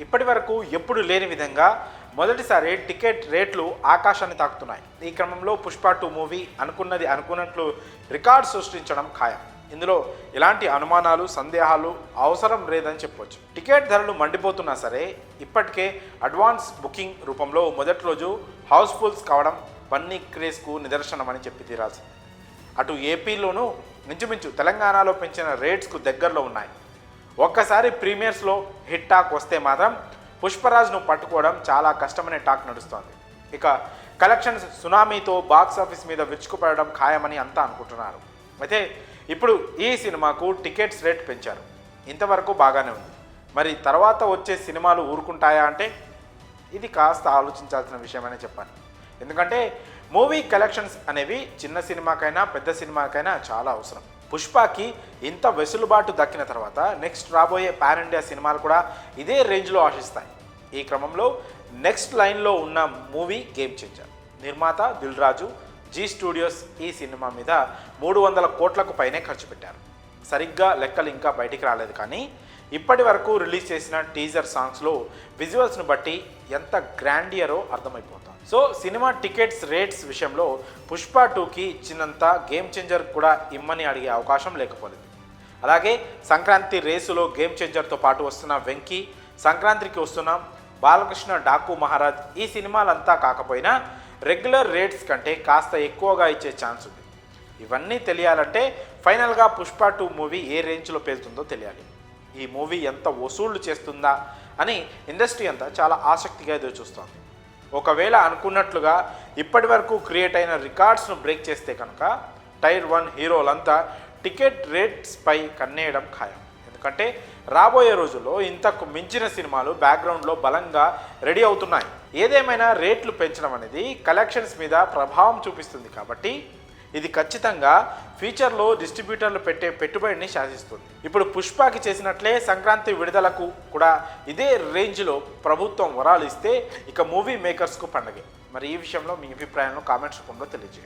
ఇప్పటి వరకు ఎప్పుడు లేని విధంగా మొదటిసారి టికెట్ రేట్లు ఆకాశాన్ని తాకుతున్నాయి. ఈ క్రమంలో పుష్ప 2 మూవీ అనుకున్నట్లు రికార్డ్ సృష్టించడం ఖాయం. ఇందులో ఎలాంటి అనుమానాలు సందేహాలు అవసరం లేదని చెప్పవచ్చు. టికెట్ ధరలు మండిపోతున్నా సరే ఇప్పటికే అడ్వాన్స్ బుకింగ్ రూపంలో మొదటి రోజు హౌస్ఫుల్స్ కావడం బన్నీ క్రేజ్కు నిదర్శనమని చెప్పి తీరాల్సింది. అటు ఏపీలోనూ ఇంచుమించు తెలంగాణలో పెంచిన రేట్స్కు దగ్గరలో ఉన్నాయి. ఒక్కసారి ప్రీమియర్స్లో హిట్ టాక్ వస్తే మాత్రం పుష్పరాజ్ను పట్టుకోవడం చాలా కష్టమనే టాక్ నడుస్తోంది. ఇక కలెక్షన్స్ సునామీతో బాక్స్ ఆఫీస్ మీద విరుచుకుపడడం ఖాయమని అంతా అనుకుంటున్నారు. అయితే ఇప్పుడు ఈ సినిమాకు టికెట్స్ రేట్ పెంచారు. ఇంతవరకు బాగానే ఉంది. మరి తర్వాత వచ్చే సినిమాలు ఊరుకుంటాయా అంటే ఇది కాస్త ఆలోచించాల్సిన విషయమనే చెప్పాలి. ఎందుకంటే మూవీ కలెక్షన్స్ అనేవి చిన్న సినిమాకైనా పెద్ద సినిమాకైనా చాలా అవసరం. పుష్పకి ఇంత వెసులుబాటు దక్కిన తర్వాత నెక్స్ట్ రాబోయే పాన్ ఇండియా సినిమాలు కూడా ఇదే రేంజ్లో ఆశిస్తాయి. ఈ క్రమంలో నెక్స్ట్ లైన్లో ఉన్న మూవీ గేమ్ చేంజర్. నిర్మాత దిల్ రాజు జీ స్టూడియోస్ ఈ సినిమా మీద 300 కోట్లకు పైనే ఖర్చు పెట్టారు. సరిగ్గా లెక్కలు ఇంకా బయటికి రాలేదు, కానీ ఇప్పటి వరకు రిలీజ్ చేసిన టీజర్ సాంగ్స్లో విజువల్స్ను బట్టి ఎంత గ్రాండియరో అర్థమైపోతుంది. సో సినిమా టికెట్స్ రేట్స్ విషయంలో పుష్ప 2కి ఇచ్చినంత గేమ్ చేంజర్ కూడా ఇమ్మని అడిగే అవకాశం లేకపోలేదు. అలాగే సంక్రాంతి రేసులో గేమ్ చేంజర్తో పాటు వస్తున్న వెంకీ, సంక్రాంతికి వస్తున్న బాలకృష్ణ డాకు మహారాజ్ ఈ సినిమాలంతా కాకపోయినా రెగ్యులర్ రేట్స్ కంటే కాస్త ఎక్కువగా ఇచ్చే ఛాన్స్ ఉంది. ఇవన్నీ తెలియాలంటే ఫైనల్గా పుష్ప 2 మూవీ ఏ రేంజ్లో పేలుతుందో తెలియాలి. ఈ మూవీ ఎంత వసూళ్లు చేస్తుందా అని ఇండస్ట్రీ అంతా చాలా ఆసక్తిగా ఎదురుచూస్తోంది. ఒకవేళ అనుకున్నట్లుగా ఇప్పటి వరకు క్రియేట్ అయిన రికార్డ్స్ను బ్రేక్ చేస్తే కనుక టైర్ 1 హీరోలంతా టికెట్ రేట్స్పై కన్నేయడం ఖాయం. ఎందుకంటే రాబోయే రోజుల్లో ఇంతకు మించిన సినిమాలు బ్యాక్గ్రౌండ్లో బలంగా రెడీ అవుతున్నాయి. ఏదేమైనా రేట్లు పెంచడం అనేది కలెక్షన్స్ మీద ప్రభావం చూపిస్తుంది కాబట్టి ఇది ఖచ్చితంగా ఫ్యూచర్లో డిస్ట్రిబ్యూటర్లు పెట్టే పెట్టుబడిని శాసిస్తుంది. ఇప్పుడు పుష్పకి చేసినట్లే సంక్రాంతి విడుదలకు కూడా ఇదే రేంజ్లో ప్రభుత్వం వరాలు ఇస్తే ఇక మూవీ మేకర్స్కు పండగే. మరి ఈ విషయంలో మీ అభిప్రాయాలను కామెంట్స్ రూపంలో తెలియజేయండి.